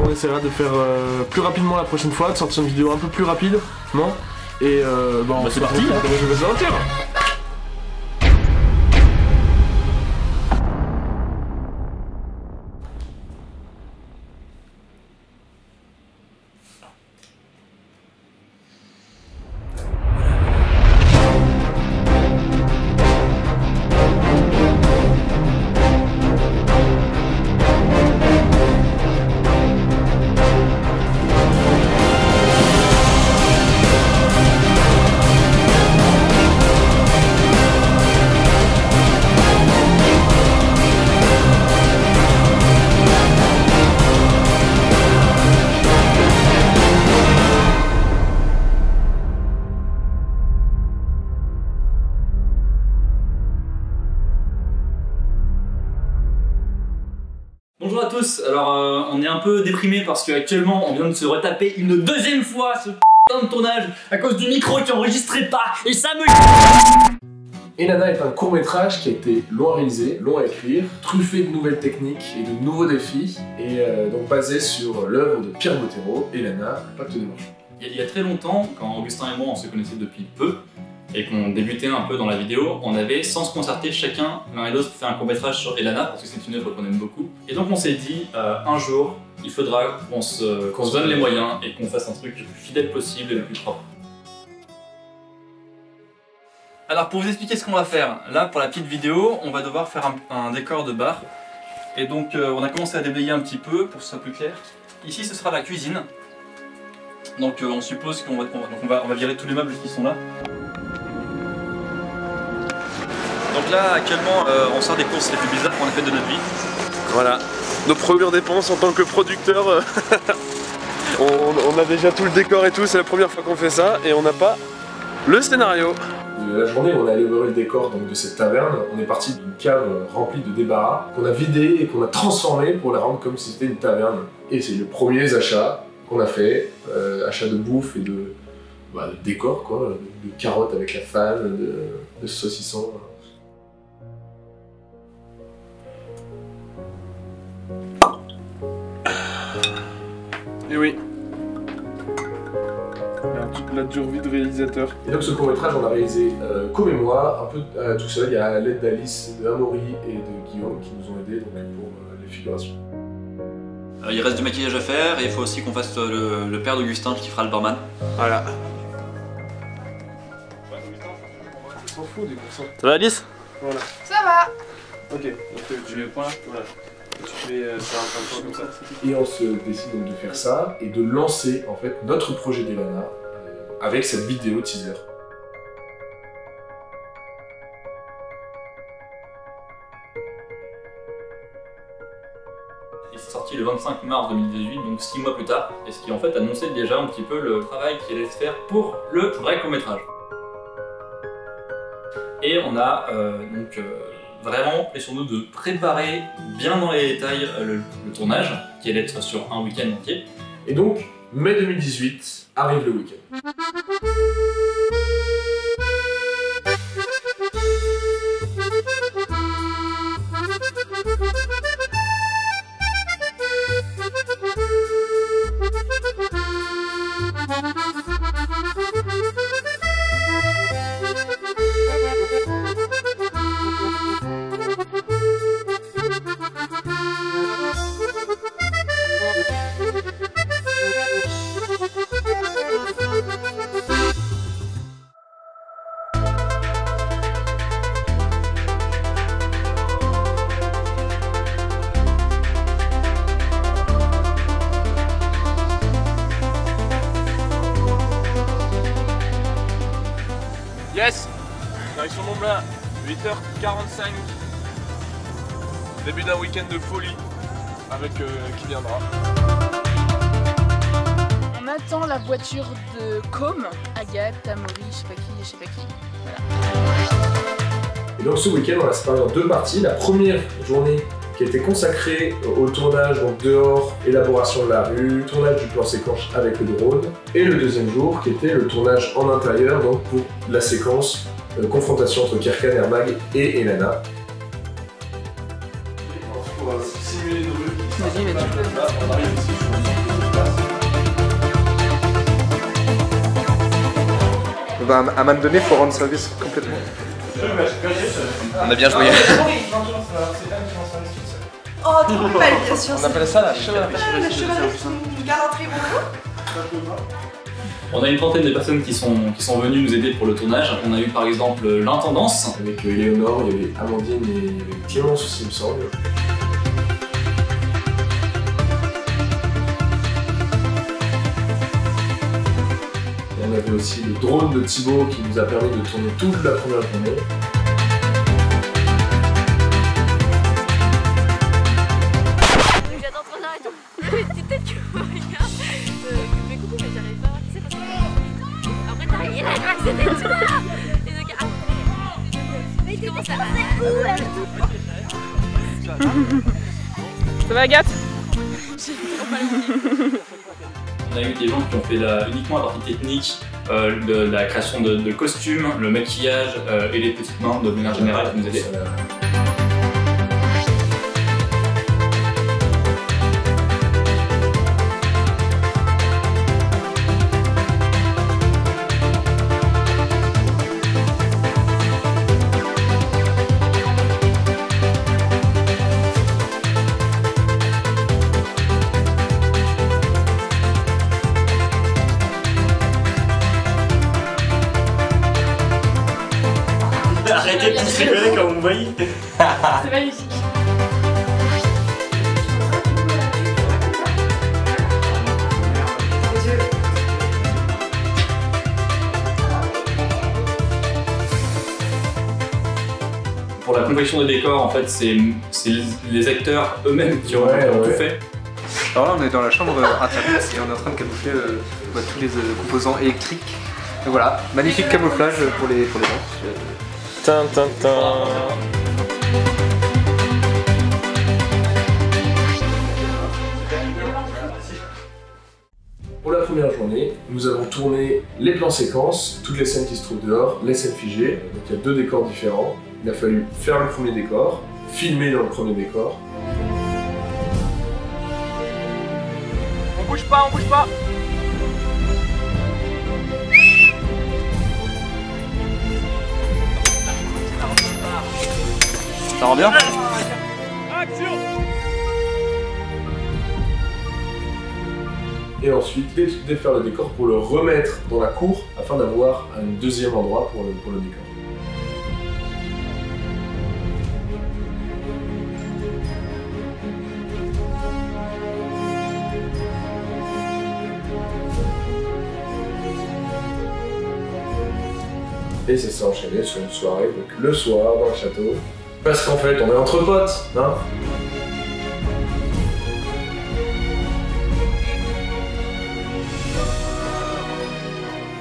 on essaiera de faire plus rapidement la prochaine fois, de sortir une vidéo un peu plus rapidement. Et bon, c'est parti. Je vais sortir. Bonjour à tous, alors on est un peu déprimé parce qu'actuellement on vient de se retaper une deuxième fois ce putain de tournage à cause du micro qui enregistrait pas et ça me... Elana est un court-métrage qui a été long à réaliser, long à écrire, truffé de nouvelles techniques et de nouveaux défis, et donc basé sur l'œuvre de Pierre Bottero, Elana, le pacte des marchands. Il y a très longtemps, quand Augustin et moi on se connaissait depuis peu, et qu'on débutait un peu dans la vidéo, on avait, sans se concerter, chacun, l'un et l'autre, fait un court-métrage sur Elana, parce que c'est une œuvre qu'on aime beaucoup. Et donc on s'est dit, un jour, il faudra qu'on se donne les moyens et qu'on fasse un truc le plus fidèle possible et le plus propre. Alors pour vous expliquer ce qu'on va faire, là pour la petite vidéo, on va devoir faire un décor de bar. Et donc on a commencé à déblayer un petit peu pour que ce soit plus clair. Ici ce sera la cuisine. Donc on suppose qu'on va virer tous les meubles qui sont là. Donc là, actuellement, on sort des courses les plus bizarres qu'on a faites de notre vie. Voilà, nos premières dépenses en tant que producteur. on a déjà tout le décor et tout, c'est la première fois qu'on fait ça et on n'a pas le scénario. La journée où on a élaboré le décor donc, de cette taverne, on est parti d'une cave remplie de débarras qu'on a vidé et qu'on a transformé pour la rendre comme si c'était une taverne. Et c'est les premiers achats qu'on a fait, achats de bouffe et de décor, quoi, de carottes avec la fan, de saucissons. Et oui, la dure vie de réalisateur. Et donc ce court-métrage, on l'a réalisé comme et moi, un peu tout seul. Il y a à l'aide d'Alice, de Amaury et de Guillaume qui nous ont aidés donc, pour les figurations. Il reste du maquillage à faire et il faut aussi qu'on fasse le père d'Augustin qui fera le barman. Voilà. On s'en fout du coup. Ça va Alice? Voilà. Ça va. Ok, donc tu mets le point là? Voilà. Tu fais ça un peu comme ça. Et on se décide donc de faire ça et de lancer en fait notre projet d'Elana avec cette vidéo teaser. Il s'est sorti le 25 mars 2018, donc 6 mois plus tard, et ce qui en fait annonçait déjà un petit peu le travail qui allait se faire pour le vrai court-métrage. Et on a vraiment pris sur nous de préparer bien dans les détails le tournage, qui allait être sur un week-end entier. Et donc, mai 2018, arrive le week-end. Yes, direction Mont-Blanc, 8h45. Début d'un week-end de folie avec qui viendra. On attend la voiture de Com, Agathe, Amaury, je sais pas qui. Voilà. Et donc ce week-end, on va se séparer en deux parties. La première journée qui a été consacrée au tournage, donc dehors, élaboration de la rue, tournage du plan séquence avec le drone. Et le deuxième jour qui était le tournage en intérieur, donc pour la séquence confrontation entre Kirkan, Hermag et Elana. On va simuler une rue. Vas-y, mais tu peux. Là, on arrive ici, je pense. à un moment donné, il faut rendre service complètement. On a bien joué. Oh, trop belle, bien sûr. On appelle ça la chevalerie. La chevalerie qui galanterie, bonjour. On a une trentaine de personnes qui sont venues nous aider pour le tournage. On a eu par exemple l'intendance. Avec Léonore, il y avait Amandine et il y avait Clémence aussi, il me semble. Et on avait aussi le drone de Thibaut qui nous a permis de tourner toute la première journée. J'attends trop et tout. Peut-être que regarde, mais coucou, mais j'arrive pas. C'est parce que après t'as rien à dire que c'était toi. Et donc mais tu commences à Ça va, Agathe? On a eu des gens qui ont fait uniquement la partie technique, de la création de costumes, le maquillage et les petites mains de manière générale qui nous aidaient. Arrêtez de tous rigoler quand vous me voyez. C'est magnifique. Pour la confection des décors, en fait, c'est les acteurs eux-mêmes qui ont tout fait. Alors là, on est dans la chambre interdite et on est en train de camoufler tous les composants électriques. Donc voilà, magnifique camouflage pour les gens. Pour la première journée, nous avons tourné les plans séquences, toutes les scènes qui se trouvent dehors, les scènes figées. Donc il y a 2 décors différents. Il a fallu faire le premier décor, filmer dans le premier décor. On bouge pas, on bouge pas. Ça rend bien? Action. Et ensuite, défaire le décor pour le remettre dans la cour afin d'avoir un deuxième endroit pour le décor. Et c'est ça enchaîné sur une soirée, donc le soir dans le château. Parce qu'en fait, on est entre potes, hein.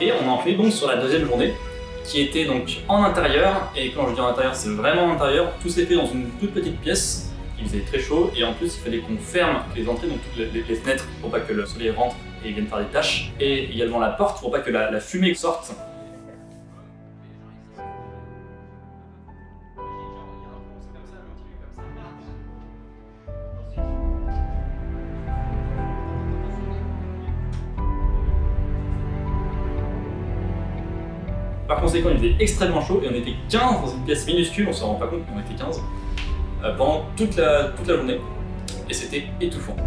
Et on a enchaîné donc sur la deuxième journée, qui était donc en intérieur. Et quand je dis en intérieur, c'est vraiment en intérieur. Tout s'est fait dans une toute petite pièce. Il faisait très chaud et en plus, il fallait qu'on ferme les entrées, donc toutes les fenêtres, pour pas que le soleil rentre et vienne faire des taches. Et également la porte pour pas que la fumée sorte. Par conséquent, il faisait extrêmement chaud et on était 15 dans une pièce minuscule, on s'en rend pas compte, mais on était 15 pendant toute la journée et c'était étouffant. Ouais,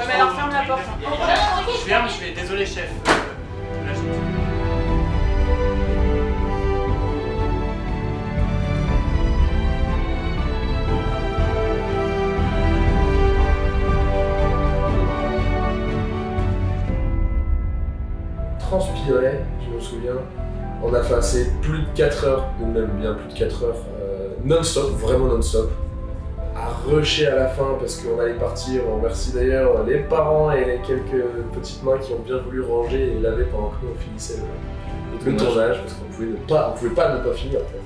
mais alors ferme la porte. Je ferme, je fais désolé chef. Transpirait, je me souviens. On a passé plus de 4 heures, ou même bien plus de 4 heures, non-stop, vraiment non-stop, à rusher à la fin parce qu'on allait partir. On remercie d'ailleurs les parents et les quelques petites mains qui ont bien voulu ranger et laver pendant que nous on finissait le tournage parce qu'on pouvait pas ne pas finir en fait.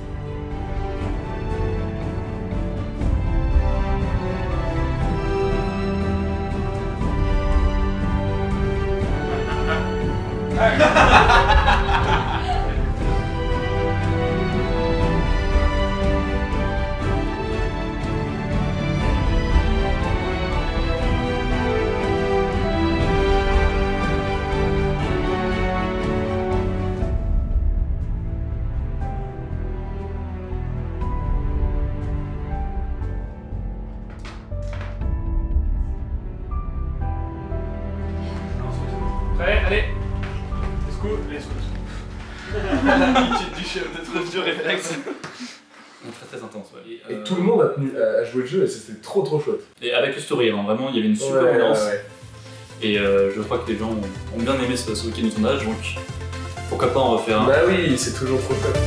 Prêt, allez. Les scouts. Du chef de troupe du réflexe. Très très intense, ouais. Et tout le monde a tenu à jouer le jeu et c'était trop chouette. Et avec le sourire, hein, vraiment, il y avait une super ambiance. Et je crois que les gens ont bien aimé ce week-end du tournage, donc pourquoi pas en refaire un. Bah oui, c'est toujours trop chouette.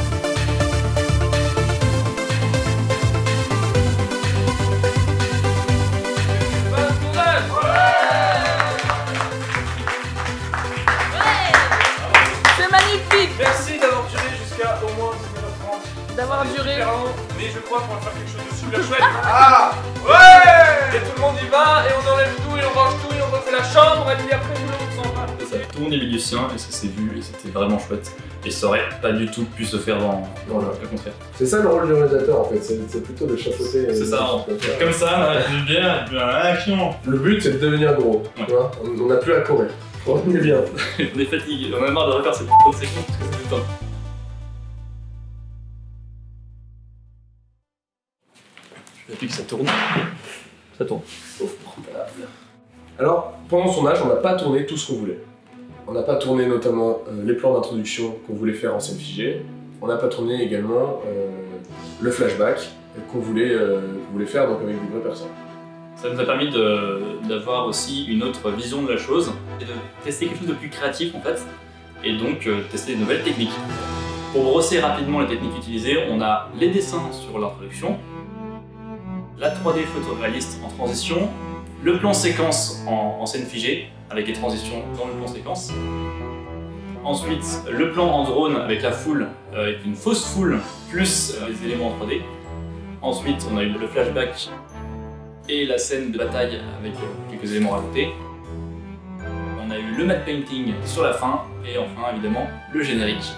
C'est magnifique Merci d'avoir duré jusqu'à au moins 19h30. d'avoir duré. Super long, mais je crois qu'on va faire quelque chose de super chouette. Ah ouais. Et tout le monde y va, et on enlève tout, et on range tout, et on refait la chambre, et puis après tout le monde s'en va. Tout le monde est mis du sien et ça s'est vu et c'était vraiment chouette. Et ça aurait pas du tout pu se faire dans le contraire. C'est ça le rôle du réalisateur en fait, c'est plutôt de chapeauter. C'est ça, comme ça, là, du bien, et puis action. Le but c'est de devenir gros, Ouais. tu vois, on n'a plus à courir. On est bien. On est fatigué, on a marre de refaire cette séquence parce que c'est du temps. Je appuie que ça tourne. Ça tourne. Alors, pendant son âge, on n'a pas tourné tout ce qu'on voulait. On n'a pas tourné notamment les plans d'introduction qu'on voulait faire en scène figée. On n'a pas tourné également le flashback qu'on voulait faire donc avec des vraies personnes. Ça nous a permis d'avoir aussi une autre vision de la chose et de tester quelque chose de plus créatif en fait, et donc tester de nouvelles techniques. Pour brosser rapidement les techniques utilisées, on a les dessins sur l'introduction, la 3D photoréaliste en transition, le plan séquence en scène figée avec les transitions dans le plan séquence. Ensuite, le plan en drone avec la foule, avec une fausse foule plus les éléments en 3D. Ensuite, on a eu le flashback et la scène de bataille avec quelques éléments rajoutés. On a eu le matte painting sur la fin et enfin évidemment le générique.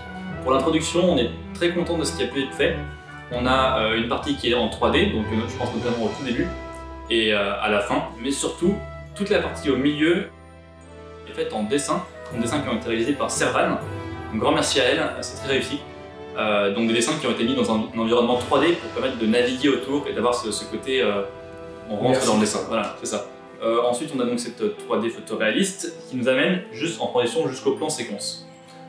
Pour l'introduction, on est très content de ce qui a pu être fait. On a une partie qui est en 3D, donc je pense notamment au tout début et à la fin, mais surtout toute la partie au milieu est faite en dessins qui ont été réalisés par Servan. Un grand merci à elle, c'est très réussi. Donc des dessins qui ont été mis dans un environnement 3D pour permettre de naviguer autour et d'avoir ce côté on rentre dans le dessin, voilà, c'est ça. Ensuite, on a donc cette 3D photoréaliste qui nous amène juste en transition jusqu'au plan séquence.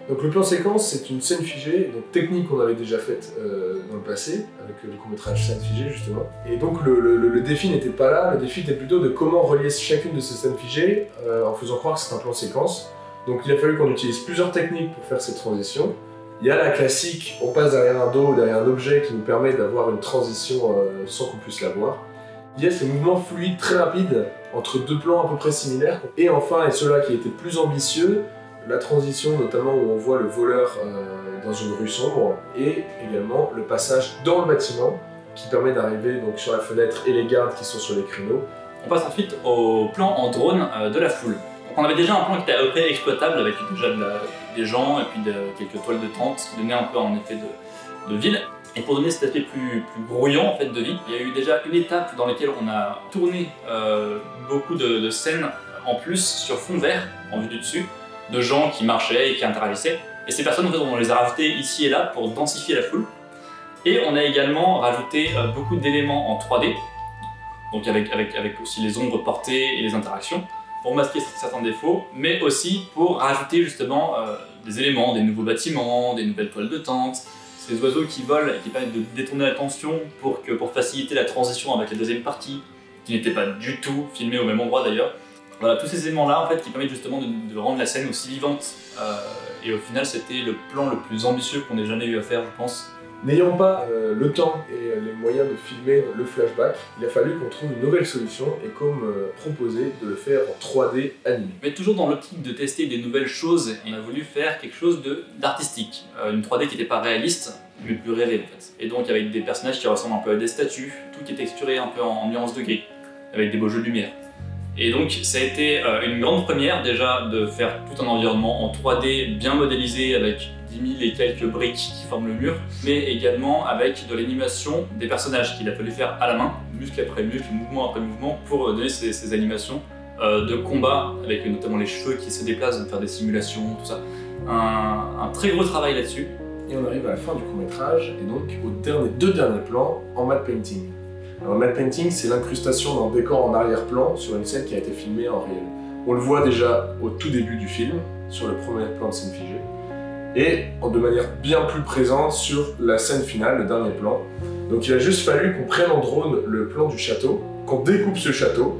Donc le plan séquence, c'est une scène figée, donc technique qu'on avait déjà faite dans le passé, avec le court-métrage scène figée justement. Et donc le défi n'était pas là, le défi était plutôt de comment relier chacune de ces scènes figées en faisant croire que c'est un plan séquence. Donc il a fallu qu'on utilise plusieurs techniques pour faire cette transition. Il y a la classique, on passe derrière un dos, derrière un objet qui nous permet d'avoir une transition sans qu'on puisse la voir. Il y a ces mouvements fluides très rapides entre deux plans à peu près similaires. Et enfin, et ceux-là qui étaient plus ambitieux, la transition notamment où on voit le voleur dans une rue sombre et également le passage dans le bâtiment qui permet d'arriver donc sur la fenêtre et les gardes qui sont sur les créneaux. On passe ensuite au plan en drone de la foule. Donc on avait déjà un plan qui était à peu près exploitable avec déjà des gens et puis quelques toiles de tente qui donnaient un peu un effet de ville. Et pour donner cet aspect plus brouillant en fait, de vie, il y a eu déjà une étape dans laquelle on a tourné beaucoup de scènes en plus sur fond vert en vue du dessus, de gens qui marchaient et qui interagissaient. Et ces personnes, en fait, on les a rajoutées ici et là pour densifier la foule. Et on a également rajouté beaucoup d'éléments en 3D, donc avec aussi les ombres portées et les interactions, pour masquer certains défauts, mais aussi pour rajouter justement des éléments, des nouveaux bâtiments, des nouvelles toiles de tente, ces oiseaux qui volent et qui permettent de détourner l'attention pour faciliter la transition avec la deuxième partie, qui n'était pas du tout filmée au même endroit d'ailleurs. Voilà, tous ces éléments-là en fait, qui permettent justement de rendre la scène aussi vivante. Et au final, c'était le plan le plus ambitieux qu'on ait jamais eu à faire, je pense. N'ayant pas le temps et les moyens de filmer le flashback, il a fallu qu'on trouve une nouvelle solution et comme proposé de le faire en 3D animé. Mais toujours dans l'optique de tester des nouvelles choses, on a voulu faire quelque chose d'artistique. Une 3D qui n'était pas réaliste, mais plus rêvée en fait. Et donc avec des personnages qui ressemblent un peu à des statues, tout qui est texturé un peu en nuances de gris, avec des beaux jeux de lumière. Et donc ça a été une grande première déjà de faire tout un environnement en 3D bien modélisé avec 10 000 et quelques briques qui forment le mur, mais également avec de l'animation des personnages qu'il a fallu faire à la main, muscle après muscle, mouvement après mouvement, pour donner ces animations de combat, avec notamment les cheveux qui se déplacent, donc faire des simulations, tout ça. Un très gros travail là-dessus. Et on arrive à la fin du court-métrage, et donc aux deux derniers plans en matte painting. Alors, le matte painting, c'est l'incrustation d'un décor en arrière-plan sur une scène qui a été filmée en réel. On le voit déjà au tout début du film, sur le premier plan de scène figée, et de manière bien plus présente sur la scène finale, le dernier plan. Donc il a juste fallu qu'on prenne en drone le plan du château, qu'on découpe ce château,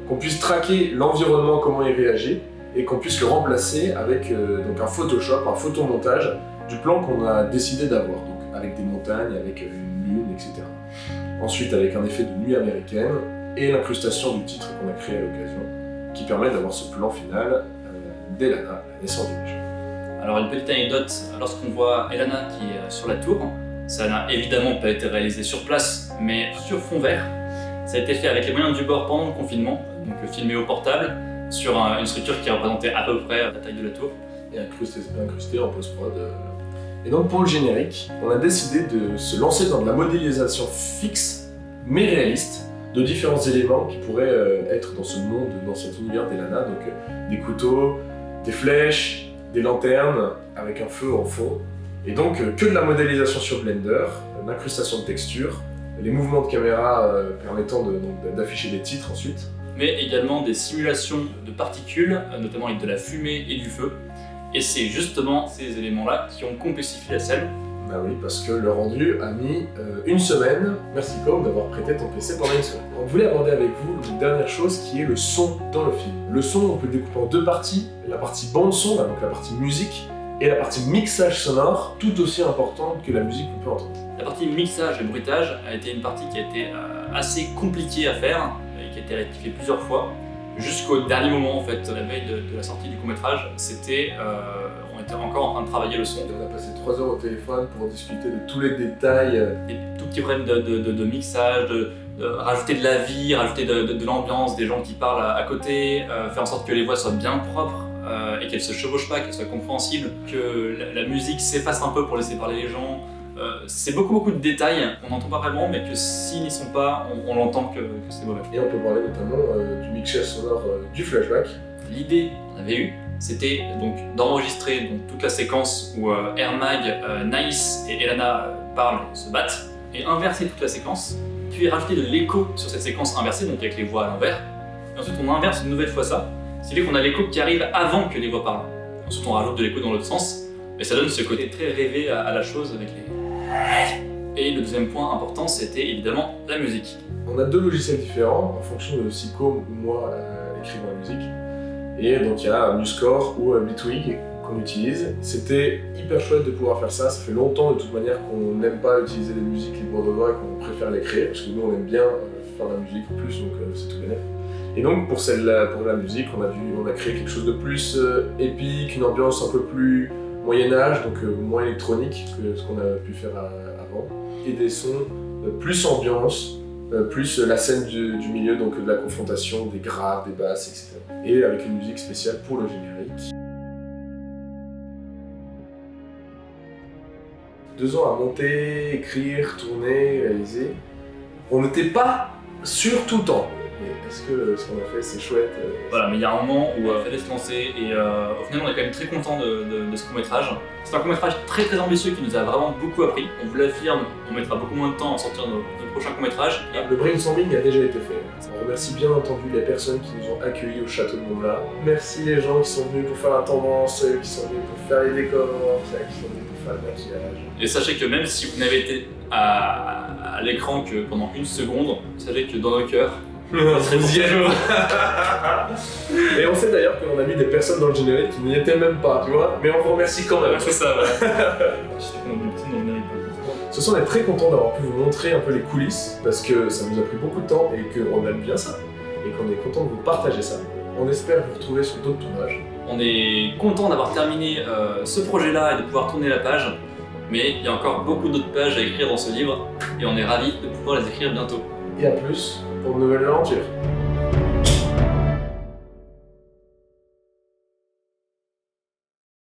qu'on puisse traquer l'environnement, comment il réagit, et qu'on puisse le remplacer avec donc un Photoshop, un photomontage du plan qu'on a décidé d'avoir, donc avec des montagnes, avec une lune, etc. Ensuite avec un effet de nuit américaine et l'incrustation du titre qu'on a créé à l'occasion, qui permet d'avoir ce plan final d'Elana, la naissance du méchant. Alors une petite anecdote, lorsqu'on voit Elana qui est sur la tour, ça n'a évidemment pas été réalisé sur place, mais sur fond vert. Ça a été fait avec les moyens du bord pendant le confinement, donc filmé au portable, sur une structure qui représentait à peu près la taille de la tour. Et incrusté en post-prod. Et donc pour le générique, on a décidé de se lancer dans de la modélisation fixe, mais réaliste, de différents éléments qui pourraient être dans ce monde, dans cet univers d'Elana, donc des couteaux, des flèches, des lanternes, avec un feu en fond. Et donc que de la modélisation sur Blender, l'incrustation de textures, les mouvements de caméra permettant d'afficher des titres ensuite. Mais également des simulations de particules, notamment avec de la fumée et du feu. Et c'est justement ces éléments-là qui ont complexifié la scène. Bah oui, parce que le rendu a mis une semaine. Merci Com d'avoir prêté ton PC pendant une semaine. On voulait aborder avec vous une dernière chose qui est le son dans le film. Le son, on peut le découper en deux parties. La partie bande son, donc la partie musique, et la partie mixage sonore, tout aussi importante que la musique qu'on peut entendre. La partie mixage et bruitage a été une partie qui a été assez compliquée à faire, et qui a été rectifiée plusieurs fois. Jusqu'au dernier moment, en fait, la veille de la sortie du court-métrage, on était encore en train de travailler le son. On a passé 3 heures au téléphone pour discuter de tous les détails. Des tout petits problèmes de mixage, de rajouter de la vie, rajouter de l'ambiance, des gens qui parlent à côté, faire en sorte que les voix soient bien propres et qu'elles se chevauchent pas, qu'elles soient compréhensibles, que la musique s'efface un peu pour laisser parler les gens. C'est beaucoup de détails, on n'entend pas vraiment, mais que s'ils n'y sont pas, on l'entend que c'est mauvais. Et on peut parler notamment du mixage sonore du flashback. L'idée qu'on avait eue, c'était donc d'enregistrer toute la séquence où Ermag, Naïs et Elana parlent, se battent, et inverser toute la séquence, puis rajouter de l'écho sur cette séquence inversée, donc avec les voix à l'envers. Et ensuite on inverse une nouvelle fois ça, ce qui fait qu'on a l'écho qui arrive avant que les voix parlent. Ensuite on rajoute de l'écho dans l'autre sens, et ça donne ce côté très rêvé à la chose avec les... Et le deuxième point important, c'était évidemment la musique. On a 2 logiciels différents en fonction de si Com ou moi écrivons la musique. Et donc il y a MuseScore ou Bitwig qu'on utilise. C'était hyper chouette de pouvoir faire ça. Ça fait longtemps de toute manière qu'on n'aime pas utiliser des musiques libres de droit et qu'on préfère les créer, parce que nous on aime bien faire la musique en plus, donc c'est tout bénef. Et donc pour la musique, on a créé quelque chose de plus épique, une ambiance un peu plus Moyen-Âge, donc moins électronique que ce qu'on a pu faire avant, et des sons plus ambiance, plus la scène du milieu, donc de la confrontation, des graves, des basses, etc. Et avec une musique spéciale pour le générique. 2 ans à monter, écrire, tourner, réaliser. On n'était pas sûr tout le temps. Mais est-ce que ce qu'on a fait c'est chouette Voilà, mais il y a un moment où il fallait se lancer et au final on est quand même très content de ce court-métrage. C'est un court-métrage très ambitieux qui nous a vraiment beaucoup appris. On vous l'affirme, on mettra beaucoup moins de temps à sortir nos prochains courts-métrages. Le brainstorming a déjà été fait. On remercie bien entendu les personnes qui nous ont accueillis au château de Montblat. Merci les gens qui sont venus pour faire la tendance, qui sont venus pour faire les décors, qui sont venus pour faire le maquillage. Et sachez que même si vous n'avez été à l'écran que pendant 1 seconde, sachez que dans nos cœurs, Et on sait d'ailleurs qu'on a mis des personnes dans le générique qui n'y étaient même pas, tu vois, mais on vous remercie quand même. C'est ça, voilà. Ce soir, on est très content d'avoir pu vous montrer un peu les coulisses, parce que ça nous a pris beaucoup de temps et qu'on aime bien ça, et qu'on est content de vous partager ça. On espère vous retrouver sur d'autres tournages. On est content d'avoir terminé ce projet-là et de pouvoir tourner la page, mais il y a encore beaucoup d'autres pages à écrire dans ce livre, et on est ravis de pouvoir les écrire bientôt. Et à plus pour de nouvelles aventures.